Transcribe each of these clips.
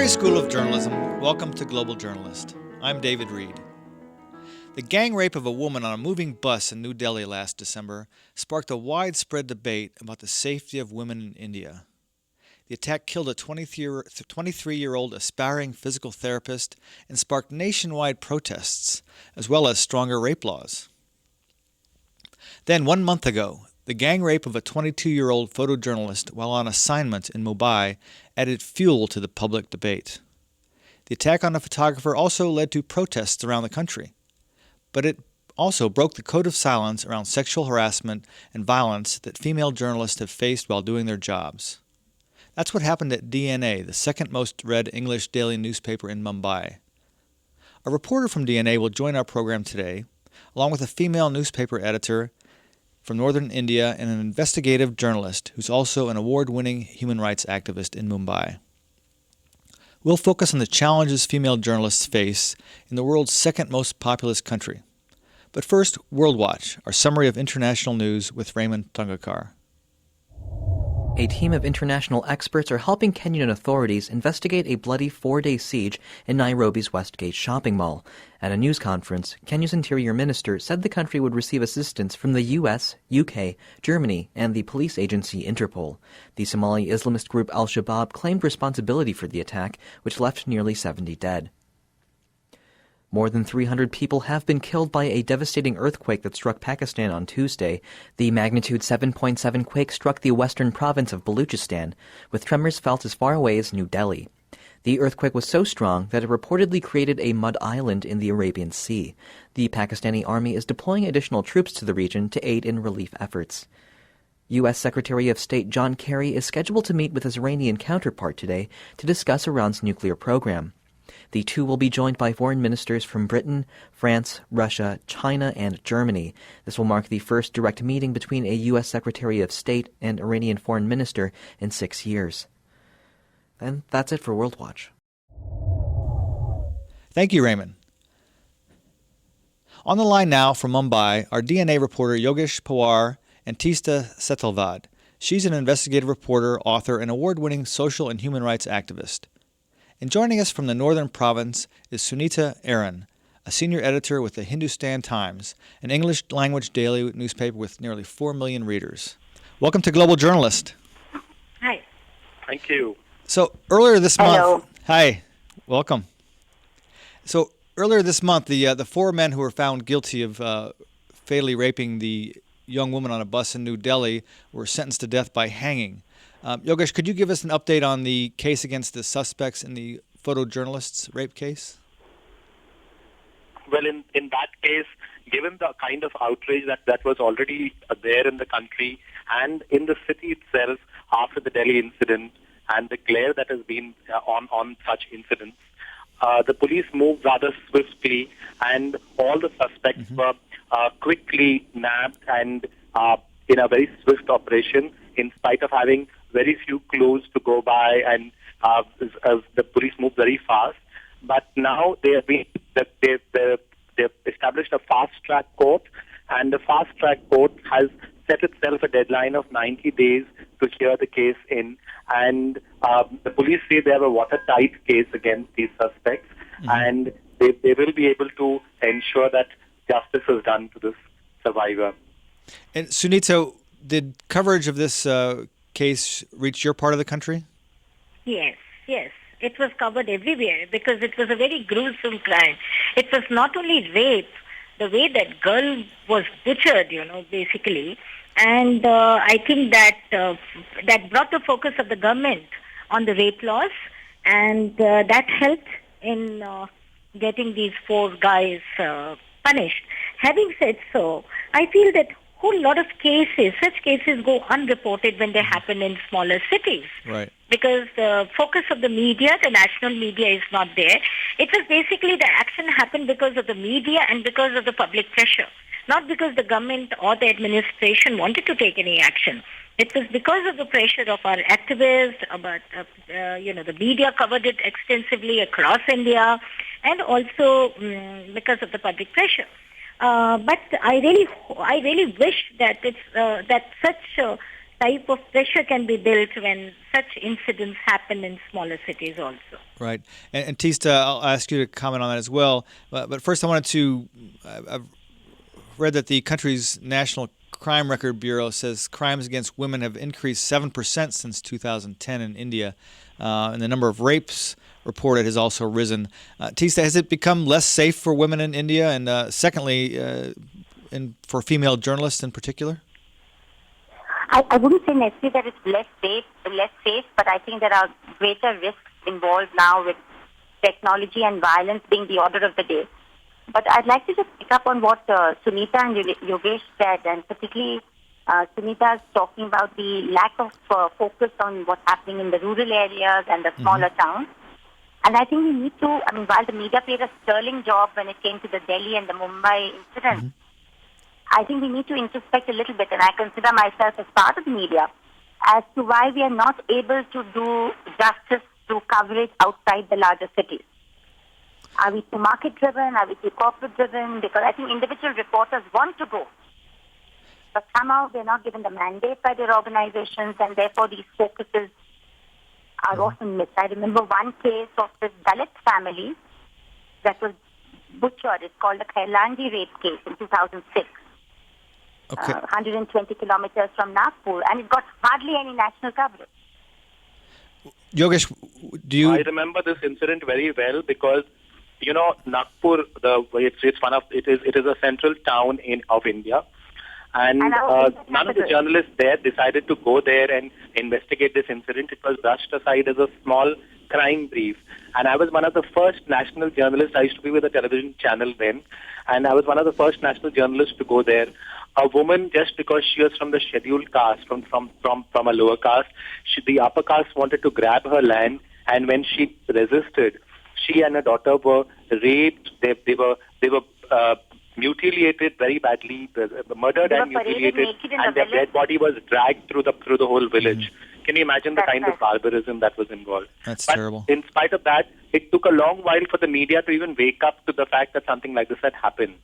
Murray School of Journalism, welcome to Global Journalist. I'm David Reed. The gang rape of a woman on a moving bus in New Delhi last December sparked a widespread debate about the safety of women in India. The attack killed a 23-year-old aspiring physical therapist and sparked nationwide protests, as well as stronger rape laws. Then, 1 month ago, the gang rape of a 22-year-old photojournalist while on assignment in Mumbai added fuel to the public debate. The attack on a photographer also led to protests around the country, but it also broke the code of silence around sexual harassment and violence that female journalists have faced while doing their jobs. That's what happened at DNA, the second most read English daily newspaper in Mumbai. A reporter from DNA will join our program today, along with a female newspaper editor from northern India and an investigative journalist who's also an award-winning human rights activist in Mumbai. We'll focus on the challenges female journalists face in the world's second most populous country. But first, World Watch, our summary of international news with Raymond Tungakar. A team of international experts are helping Kenyan authorities investigate a bloody 4-day siege in Nairobi's Westgate shopping mall. At a news conference, Kenya's interior minister said the country would receive assistance from the US, UK, Germany, and the police agency Interpol. The Somali Islamist group Al-Shabaab claimed responsibility for the attack, which left nearly 70 dead. More than 300 people have been killed by a devastating earthquake that struck Pakistan on Tuesday. The magnitude 7.7 quake struck the western province of Baluchistan, with tremors felt as far away as New Delhi. The earthquake was so strong that it reportedly created a mud island in the Arabian Sea. The Pakistani army is deploying additional troops to the region to aid in relief efforts. U.S. Secretary of State John Kerry is scheduled to meet with his Iranian counterpart today to discuss Iran's nuclear program. The two will be joined by foreign ministers from Britain, France, Russia, China, and Germany. This will mark the first direct meeting between a U.S. Secretary of State and Iranian foreign minister in 6 years. And that's it for World Watch. Thank you, Raymond. On the line now from Mumbai are DNA reporter Yogesh Pawar and Teesta Setalvad. She's an investigative reporter, author, and award-winning social and human rights activist. And joining us from the northern province is Sunita, Aron, a senior editor with the Hindustan Times, an English-language daily newspaper with nearly 4 million readers. Welcome to Global Journalist. Hi. Thank you. So earlier this Hello. month... Hi. Welcome. So earlier this month, the 4 men who were found guilty of fatally raping the young woman on a bus in New Delhi were sentenced to death by hanging. Yogesh, could you give us an update on the case against the suspects in the photojournalist's rape case? Well, in that case, given the kind of outrage that was already there in the country and in the city itself after the Delhi incident and the glare that has been on such incidents, the police moved rather swiftly and all the suspects were quickly nabbed and in a very swift operation in spite of having very few clues to go by, and the police moved very fast. But now they've established a fast-track court, and the fast-track court has set itself a deadline of 90 days to hear the case in. And the police say they have a watertight case against these suspects, and they will be able to ensure that justice is done to this survivor. And Sunita, did coverage of this case reach your part of the country? Yes. It was covered everywhere because it was a very gruesome crime. It was not only rape, the way that girl was butchered, basically. And I think that that brought the focus of the government on the rape laws, and that helped in getting these 4 guys punished. Having said so, I feel that whole lot of such cases go unreported when they happen in smaller cities. Right. Because the focus of the media, the national media, is not there. It was basically the action happened because of the media and because of the public pressure, not because the government or the administration wanted to take any action. It was because of the pressure of our activists, the media covered it extensively across India, and also because of the public pressure. But I really wish that that such type of pressure can be built when such incidents happen in smaller cities also. Right. And Teesta, I'll ask you to comment on that as well. But first I wanted to, I've read that the country's National Crime Record Bureau says crimes against women have increased 7% since 2010 in India, and the number of rapes reported has also risen. Teesta, has it become less safe for women in India, and secondly, for female journalists in particular? I wouldn't say necessarily that it's less safe, but I think there are greater risks involved now with technology and violence being the order of the day. But I'd like to just pick up on what Sunita and Yogesh said, and particularly Sunita is talking about the lack of focus on what's happening in the rural areas and the smaller towns. And I think we need to, while the media played a sterling job when it came to the Delhi and the Mumbai incident, I think we need to introspect a little bit, and I consider myself as part of the media, as to why we are not able to do justice to coverage outside the larger cities. Are we too market-driven? Are we too corporate-driven? Because I think individual reporters want to go, but somehow they're not given the mandate by their organizations, and therefore these focuses are often missed. I remember one case of this Dalit family that was butchered. It's called the Kailanji rape case in 2006. 120 kilometers from Nagpur, and it got hardly any national coverage. Yogesh, do you? I remember this incident very well because, Nagpur, it is a central town of India, and none of the journalists there decided to go there and investigate this incident. It was brushed aside as a small crime brief. And I was one of the first national journalists. I used to be with a television channel then, and I was one of the first national journalists to go there. A woman, just because she was from the scheduled caste, from a lower caste, the upper caste wanted to grab her land, and when she resisted, she and her daughter were raped. They were mutilated very badly, murdered and mutilated, and their dead body was dragged through the whole village. Can you imagine the kind of barbarism that was involved? That's but terrible. In spite of that, it took a long while for the media to even wake up to the fact that something like this had happened.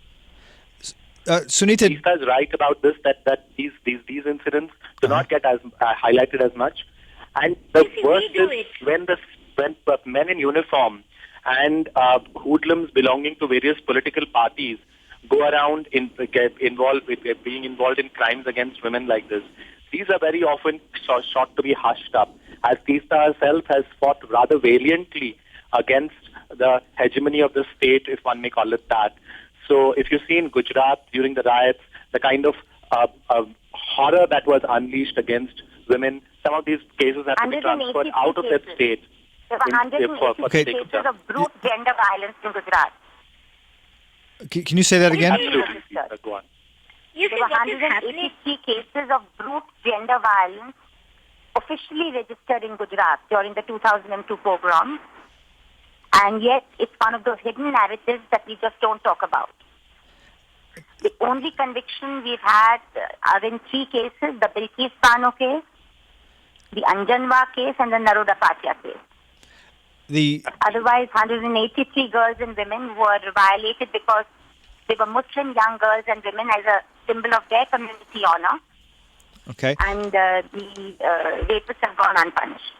Sunita, Teesta is right about this, that these incidents do not get as highlighted as much. And the worst is when men in uniform and hoodlums belonging to various political parties go around being involved in crimes against women like this. These are very often sought to be hushed up, as Teesta herself has fought rather valiantly against the hegemony of the state, if one may call it that. So if you see in Gujarat during the riots, the kind of horror that was unleashed against women, some of these cases have to be transferred out of that state. There were 180 cases of brute gender violence in Gujarat. Can you say that again? Absolutely. Go on. There were 183 cases of brute gender violence officially registered in Gujarat during the 2002 pogrom. And yet, it's one of those hidden narratives that we just don't talk about. The only conviction we've had are in 3 cases, the Bilkis Bano case, the Anjanwa case, and the Naroda Patia case. Otherwise, 183 girls and women were violated because they were Muslim young girls and women as a symbol of their community honor. Okay. And the rapists have gone unpunished.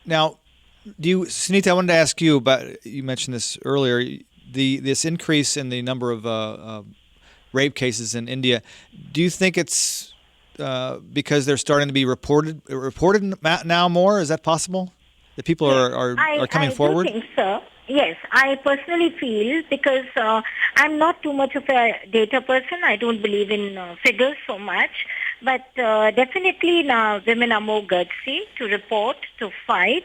Now, Sunita, I wanted to ask you about, you mentioned this earlier, this increase in the number of rape cases in India. Do you think it's because they're starting to be reported now more? Is that possible? That people are coming forward? I do think so. Yes, I personally feel, because I'm not too much of a data person. I don't believe in figures so much. But definitely now women are more gutsy to report, to fight.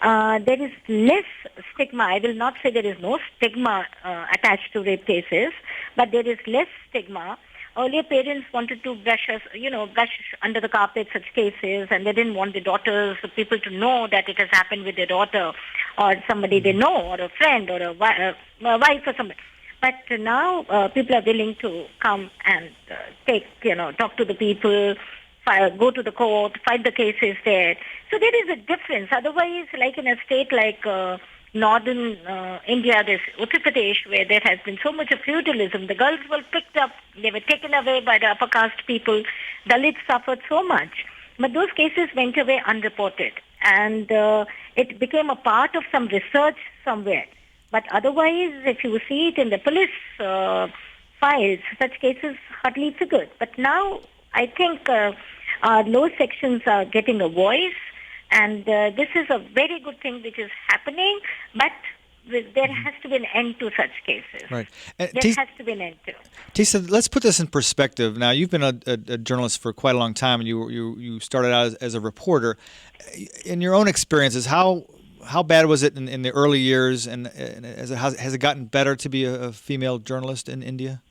There is less stigma. I will not say there is no stigma attached to rape cases, but there is less stigma. Earlier, parents wanted to brush under the carpet such cases, and they didn't want the daughters, the people to know that it has happened with their daughter or somebody they know, or a friend, or a wife or somebody. But now people are willing to come and talk to the people, go to the court, fight the cases there. So there is a difference. Otherwise, like in a state like northern India, this Uttar Pradesh, where there has been so much of feudalism. The girls were picked up, they were taken away by the upper caste people. Dalits suffered so much. But those cases went away unreported. And it became a part of some research somewhere. But otherwise, if you see it in the police files, such cases hardly figured. But now I think our lower sections are getting a voice, and this is a very good thing which is happening, but there has to be an end to such cases. Right. There has to be an end to. Teesta, let's put this in perspective. Now, you've been a journalist for quite a long time, and you started out as a reporter. In your own experiences, how bad was it in the early years, and has it gotten better to be a female journalist in India?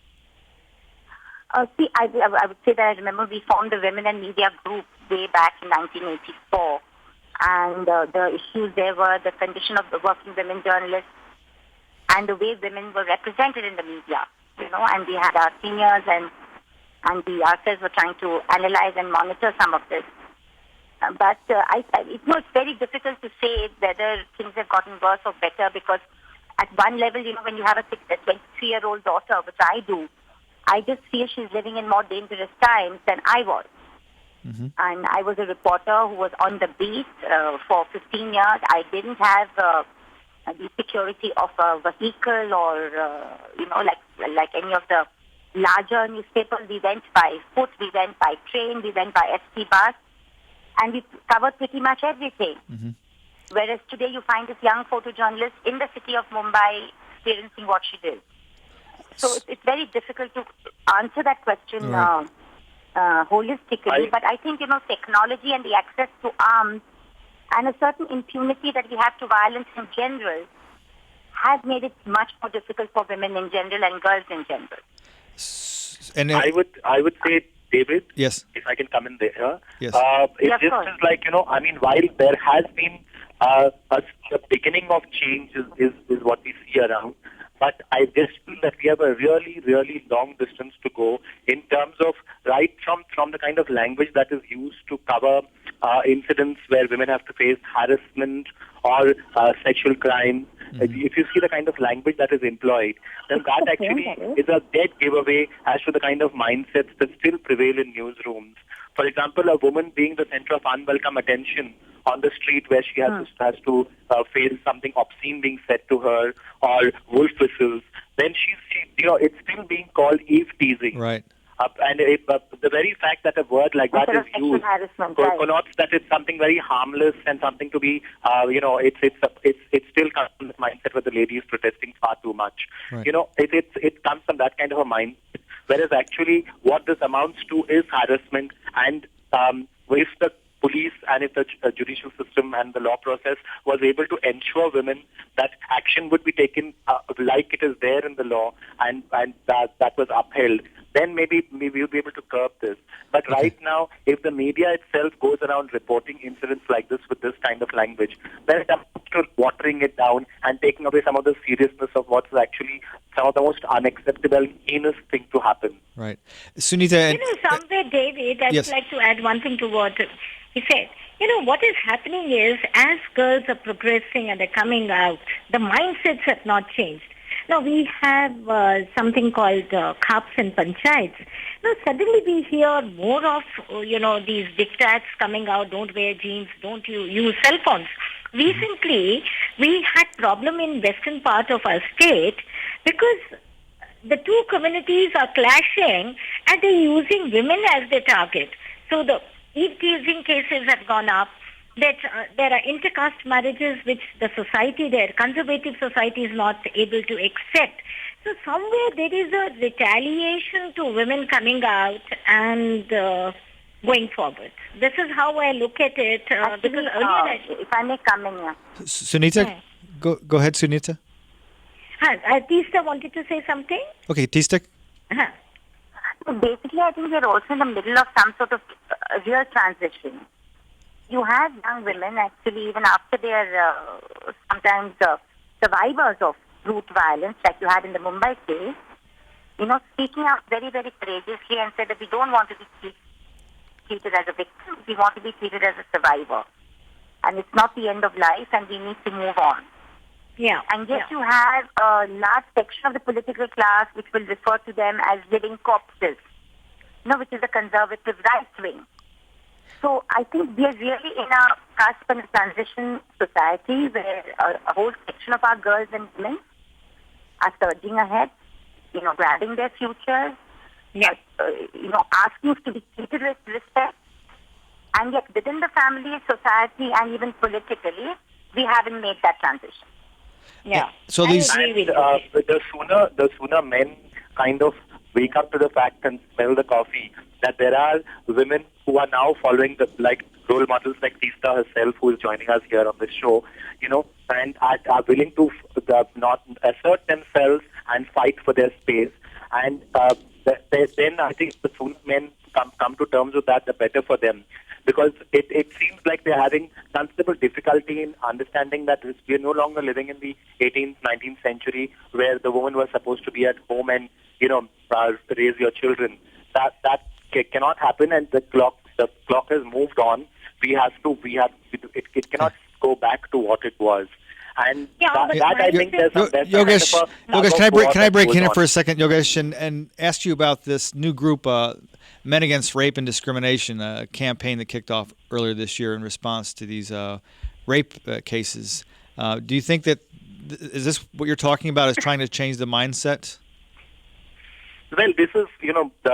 See, I would say that I remember we formed the Women and Media Group way back in 1984. And the issues there were the condition of the working women journalists and the way women were represented in the media, and we had our seniors and we ourselves were trying to analyze and monitor some of this. But it's very difficult to say whether things have gotten worse or better, because at one level, when you have a 23-year-old daughter, which I do, I just feel she's living in more dangerous times than I was. Mm-hmm. And I was a reporter who was on the beat for 15 years. I didn't have the security of a vehicle or, like any of the larger newspapers. We went by foot, we went by train, we went by ST bus, and we covered pretty much everything. Mm-hmm. Whereas today you find this young photojournalist in the city of Mumbai experiencing what she did. So it's very difficult to answer that question Right. Holistically, but I think, technology and the access to arms and a certain impunity that we have to violence in general has made it much more difficult for women in general and girls in general. And I would say, David, yes, if I can come in there. Yes. It just is like, while there has been the beginning of change is what we see around, but I just feel that we have a really, really long distance to go in terms of right from the kind of language that is used to cover incidents where women have to face harassment or sexual crime. Mm-hmm. If you see the kind of language that is employed, then that actually is a dead giveaway as to the kind of mindsets that still prevail in newsrooms. For example, a woman being the center of unwelcome attention on the street where she has to face something obscene being said to her or wolf whistles, then it's still being called eve teasing. Right. And the very fact that a word like that is used connotes that it's something very harmless and something to be, it still comes from the mindset where the lady is protesting far too much. Right. It comes from that kind of a mindset. Whereas actually what this amounts to is harassment, and if the police and if the judicial system and the law process was able to ensure women that action would be taken like it is there in the law and that was upheld, then maybe we'll be able to curb this. But right now, if the media itself goes around reporting incidents like this with this kind of language, then it comes to watering it down and taking away some of the seriousness of what's actually some of the most unacceptable, heinous thing to happen. Right. Sunita... somewhere, David, I would like to add one thing to what he said. What is happening is, as girls are progressing and they're coming out, the mindsets have not changed. Now, we have something called CAPS and panchayats. Now, suddenly we hear more of, these diktats coming out, don't wear jeans, don't use cell phones. Recently, we had problem in western part of our state because the two communities are clashing and they're using women as their target. So the eve-teasing cases have gone up. That there are intercaste marriages which the society there, conservative society, is not able to accept. So somewhere there is a retaliation to women coming out and going forward. This is how I look at it. Actually, because earlier, if I may come in here. Sunita, go ahead, Sunita. Teesta wanted to say something? Okay, Teesta. So basically, I think we're also in the middle of some sort of real transition. You have young women, actually, even after they're sometimes survivors of brute violence, like you had in the Mumbai case, speaking out very, very courageously and said that we don't want to be treated as a victim, we want to be treated as a survivor. And it's not the end of life, and we need to move on. Yeah. And yet you have a large section of the political class which will refer to them as living corpses, which is the conservative right wing. So I think we are really in a cusp and a transition society where a whole section of our girls and women are surging ahead, grabbing their futures, asking to be treated with respect. And yet within the family, society, and even politically, we haven't made that transition. Yeah. So I these agree with you. The sooner men kind of wake up to the fact and smell the coffee that there are women who are now following like role models like Teesta herself, who is joining us here on this show, and are willing to not assert themselves and fight for their space. And then I think the sooner men come to terms with that, the better for them. Because it seems like they're having considerable difficulty in understanding that we're no longer living in the 18th, 19th century where the woman was supposed to be at home and, raise your children. That cannot happen, and the clock has moved on. It cannot go back to what it was. And I think there's Yogesh, can I break in here for a second, Yogesh, and ask you about this new group, Men Against Rape and Discrimination, a campaign that kicked off earlier this year in response to these rape cases. Do you think that is this what you're talking about? Is trying to change the mindset? Well, this is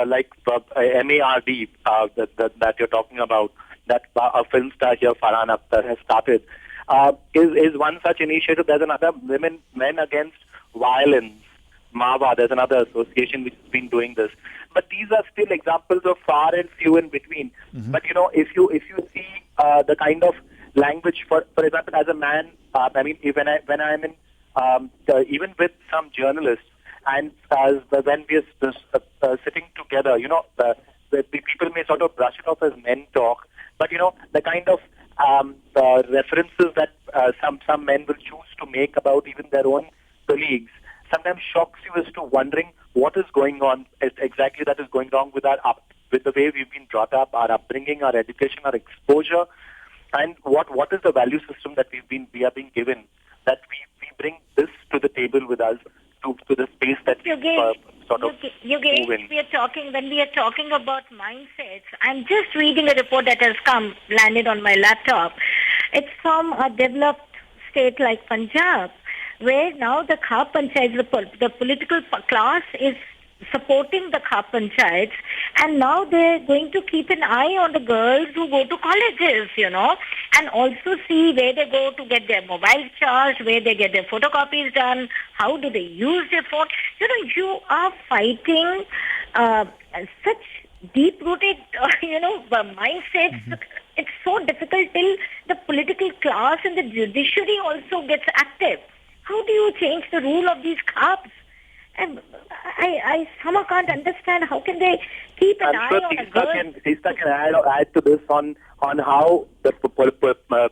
like MARD that you're talking about. That a film star here, Farhan Akhtar, has started. Is one such initiative. There's another Men Against Violence, MAVA. There's another association which has been doing this. But these are still examples of far and few in between. Mm-hmm. But if you see the kind of language, for example, as a man, when I'm in even with some journalists, and when we're sitting together, the people may sort of brush it off as men talk, but the kind of references that some men will choose to make about even their own colleagues sometimes shocks you as to wondering what is going on exactly that is going wrong with with the way we've been brought up, our upbringing, our education, our exposure, and what is the value system that we are being given, that we bring this to the table with us to the space that we sort of move in. When we are talking about mindsets, I'm just reading a report that has landed on my laptop. It's from a developed state like Punjab, where now the Khap Panchayats, the political class is supporting the Khap Panchayats, and now they're going to keep an eye on the girls who go to colleges, and also see where they go to get their mobile charged, where they get their photocopies done, how do they use their phone. You are fighting such deep-rooted, mindsets. Mm-hmm. It's so difficult till the political class and the judiciary also gets active. How do you change the rule of these Khaps? And I somehow can't understand how can they keep an eye on a girl. Teesta can add to this on how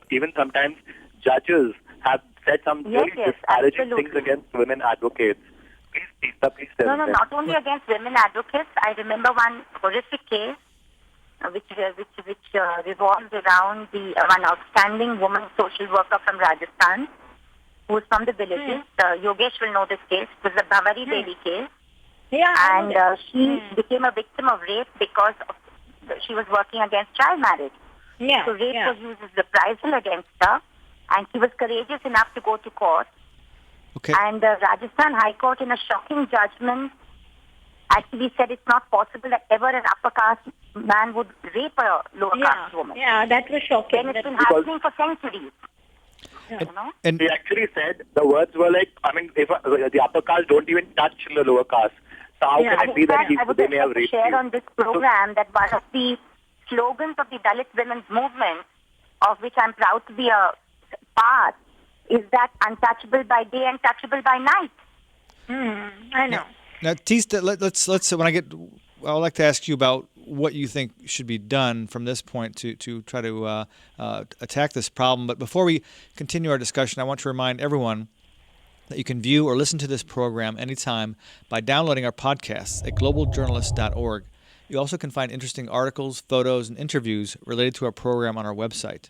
even sometimes judges have said some very disparaging things against women advocates. Please, Teesta, please tell them. No, not only against women advocates. I remember one horrific case which revolves around one outstanding woman social worker from Rajasthan, who's from the villages. Yogesh will know this case. It was the Bhavari Devi case. Yeah, and she became a victim of rape because she was working against child marriage. Yeah, so rape was used as reprisal against her, and she was courageous enough to go to court. Okay. And the Rajasthan High Court, in a shocking judgment, actually said it's not possible that ever an upper caste man would rape a lower caste woman. Yeah, that was shocking. And it's been happening for centuries. And he actually said the words were like, if the upper caste don't even touch the lower caste, so how can it be that they may have raped you? I would like to share on this program that one of the slogans of the Dalit women's movement, of which I'm proud to be a part, is that untouchable by day and touchable by night. I know. Now, Teesta, let's I would like to ask you about what you think should be done from this point to try to attack this problem. But before we continue our discussion, I want to remind everyone that you can view or listen to this program anytime by downloading our podcasts at globaljournalist.org. You also can find interesting articles, photos, and interviews related to our program on our website.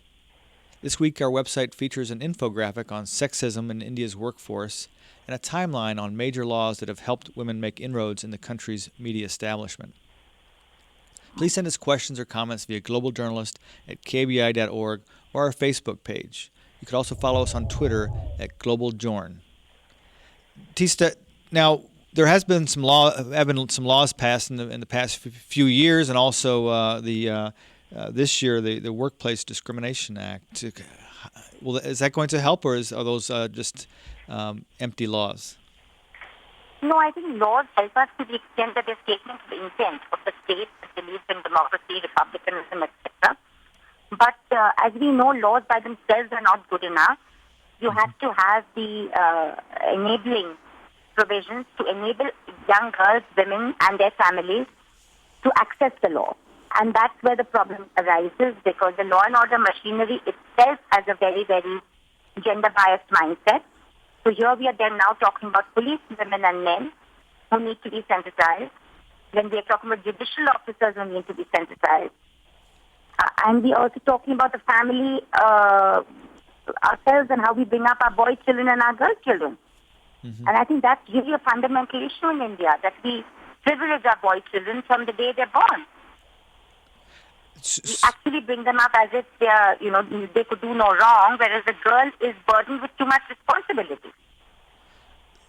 This week, our website features an infographic on sexism in India's workforce and a timeline on major laws that have helped women make inroads in the country's media establishment. Please send us questions or comments via globaljournalist@kbi.org or our Facebook page. You could also follow us on Twitter @globaljorn. Teesta, now there has been some laws passed in the past few years, and also this year the Workplace Discrimination Act. Well, is that going to help, or are those just empty laws? No, I think laws help us to the extent that they're taking the intent of the state that believes in democracy, republicanism, etc. But as we know, laws by themselves are not good enough. You have to have the enabling provisions to enable young girls, women, and their families to access the law. And that's where the problem arises, because the law and order machinery itself has a very, very gender-biased mindset. So here we are then now talking about police women and men who need to be sensitized. Then we are talking about judicial officers who need to be sensitized. And we are also talking about the family ourselves and how we bring up our boy children and our girl children. Mm-hmm. And I think that's really a fundamental issue in India, that we privilege our boy children from the day they're born. We actually bring them up as if they are, they could do no wrong, whereas the girl is burdened with too much responsibility.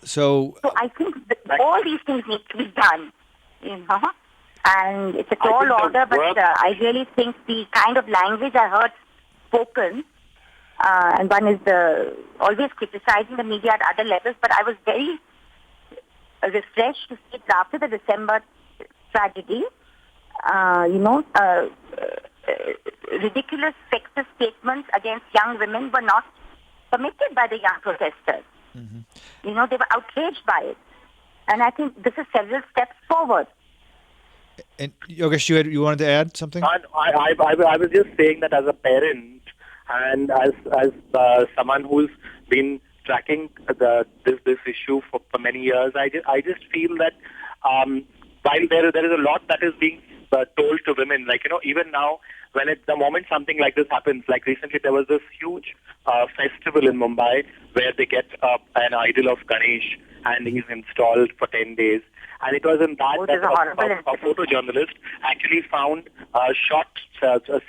So I think that all these things need to be done, and it's a tall order, but I really think the kind of language I heard spoken, and one is always criticizing the media at other levels, but I was very refreshed to see that after the December tragedy, ridiculous sexist statements against young women were not permitted by the young protesters. Mm-hmm. They were outraged by it. And I think this is several steps forward. And Yogesh, you wanted to add something? I was just saying that as a parent and as someone who's been tracking this issue for many years, I just feel that while there is a lot that is being told to women, even now, the moment something like this happens, like recently there was this huge festival in Mumbai where they get an idol of Ganesh and he's installed for 10 days. And it was in that a photojournalist actually found a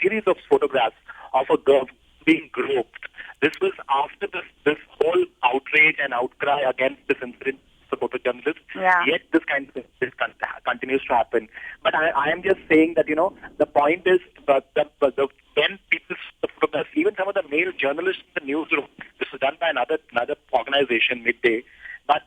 series of photographs of a girl being groped. This was after this whole outrage and outcry against this incident. The photojournalist, yet this continues to happen. But I am just saying that the point is when people photographs, even some of the male journalists in the newsroom, this was done by another organization midday, but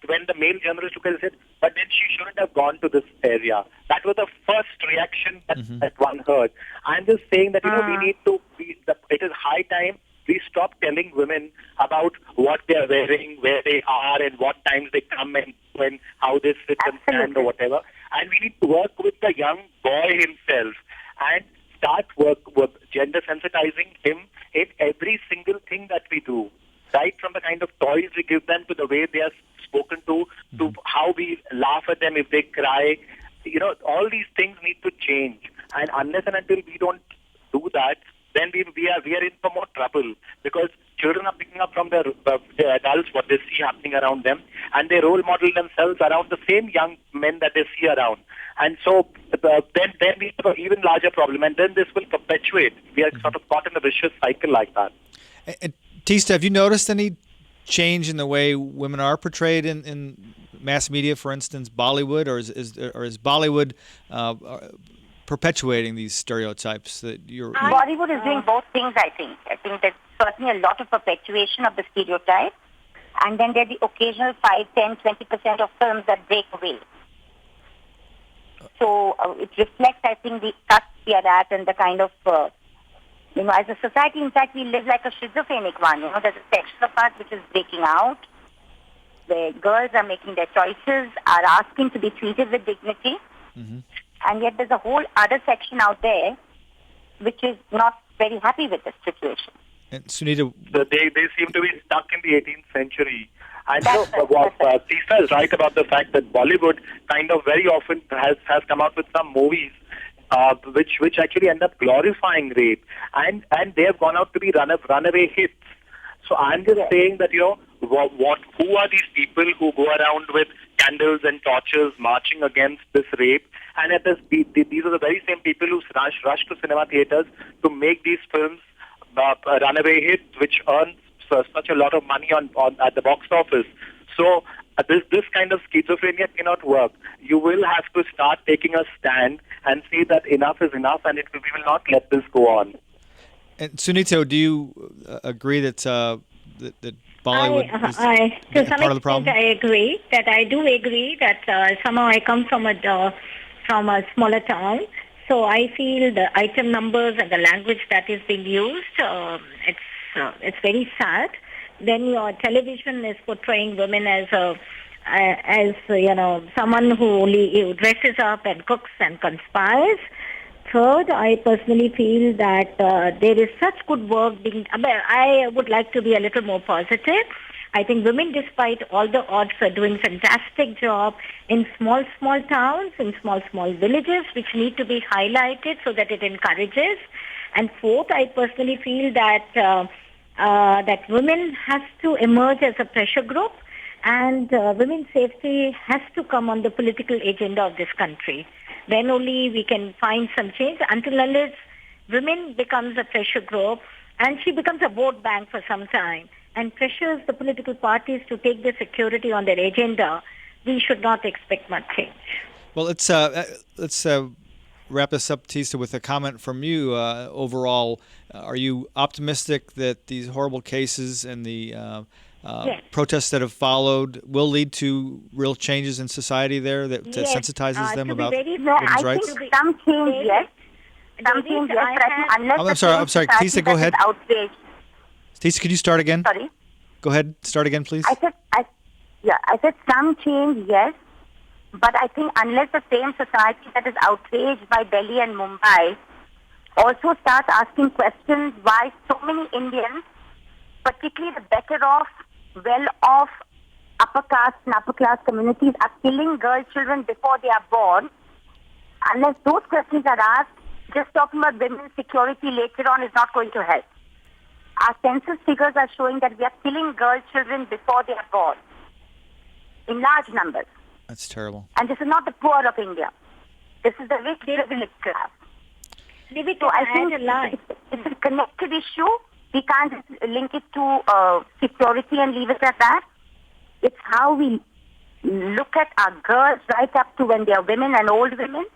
when the male journalist looked at it, said, but then she shouldn't have gone to this area. That was the first reaction that one heard. I'm just saying that we need to it is high time we stop telling women about what they are wearing, where they are, and what times they come and how they sit and stand or whatever. And we need to work with the young boy himself and start work with gender sensitizing him in every single thing that we do. Right from the kind of toys we give them to the way they are spoken to how we laugh at them if they cry. All these things need to change. And unless and until we don't do that, then we are in for more trouble, because children are picking up from their adults what they see happening around them, and they role model themselves around the same young men that they see around. And so then we have an even larger problem, and then this will perpetuate. We are sort of caught in a vicious cycle like that. And Teesta, have you noticed any change in the way women are portrayed in mass media, for instance, Bollywood, or is Bollywood perpetuating these stereotypes that you're... Bollywood is doing both things, I think. I think there's certainly a lot of perpetuation of the stereotype, and then there are the occasional 5, 10, 20% of films that break away. So it reflects, I think, the cut we are at and the kind of, as a society, in fact, we live like a schizophrenic one. There's a section of us which is breaking out, where girls are making their choices, are asking to be treated with dignity, and yet there's a whole other section out there which is not very happy with this situation. And Sunita, they seem to be stuck in the 18th century. And Teesta is right about the fact that Bollywood kind of very often has come out with some movies which actually end up glorifying rape, and they have gone out to be runaway hits. So I'm just saying that, who are these people who go around with candles and torches marching against this rape? And these are the very same people who rush to cinema theaters to make these films runaway hits, which earn such a lot of money on at the box office. So this kind of schizophrenia cannot work. You will have to start taking a stand and say that enough is enough, and we will not let this go on. And Sunita, do you agree that that Bollywood is to some part of the problem? I do agree that somehow I come from a smaller town, so I feel the item numbers and the language that is being used, it's very sad. Then your television is portraying women as someone who only dresses up and cooks and conspires. Third, I personally feel that there is such good work being... I would like to be a little more positive. I think women, despite all the odds, are doing fantastic job in small towns, in small villages, which need to be highlighted so that it encourages. And fourth, I personally feel that that women has to emerge as a pressure group, and women's safety has to come on the political agenda of this country. Then only we can find some change. Until unless women becomes a pressure group and she becomes a vote bank for some time and pressures the political parties to take the security on their agenda, we should not expect much change. Well, let's wrap this up, Teesta, with a comment from you. Overall, are you optimistic that these horrible cases and the Yes. protests that have followed will lead to real changes in society there that Yes. sensitizes them about No, women's I rights? think some change, yes. Some change, yes. But I think unless I'm sorry. Teesta, go ahead. Outrage. Teesta, could you start again? Sorry. Go ahead. Start again, please. I said some change, yes. But I think unless the same society that is outraged by Delhi and Mumbai also starts asking questions why so many Indians, particularly the better off, well-off upper caste and upper class communities, are killing girl children before they are born, unless those questions are asked, just talking about women's security later on is not going to help. Our census figures are showing that we are killing girl children before they are born in large numbers. That's terrible. And this is not the poor of India. This is the rich privileged class. So I think it's a connected issue. We can't just link it to security and leave it at that. It's how we look at our girls right up to when they are women and old women.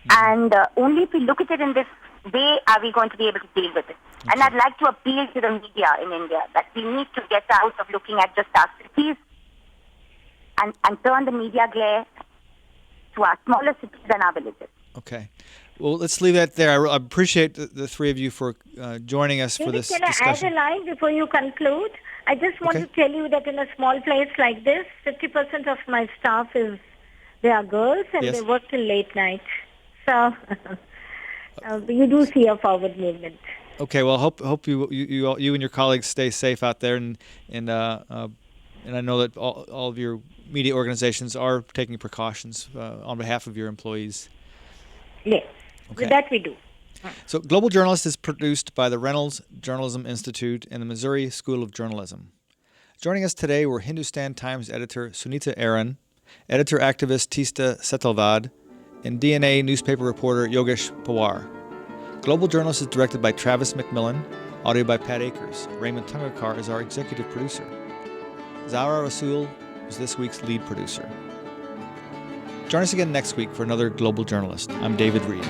And only if we look at it in this way are we going to be able to deal with it. Okay. And I'd like to appeal to the media in India that we need to get out of looking at just our cities and turn the media glare to our smaller cities and our villages. Okay. Well, let's leave that there. I appreciate the three of you for joining us for this discussion. Can I add a line before you conclude? I just want to tell you that in a small place like this, 50% of my staff they are girls and they work till late night. So you do see a forward movement. Okay. Well, hope you and your colleagues stay safe out there, and I know that all of your media organizations are taking precautions on behalf of your employees. Yes. Okay. That we do. So Global Journalist is produced by the Reynolds Journalism Institute and the Missouri School of Journalism. Joining us today were Hindustan Times editor Sunita Aron, editor-activist Teesta Setalvad, and DNA newspaper reporter Yogesh Pawar. Global Journalist is directed by Travis McMillan, audio by Pat Akers. Raymond Tungakar is our executive producer. Zara Rasul was this week's lead producer. Join us again next week for another Global Journalist. I'm David Reed.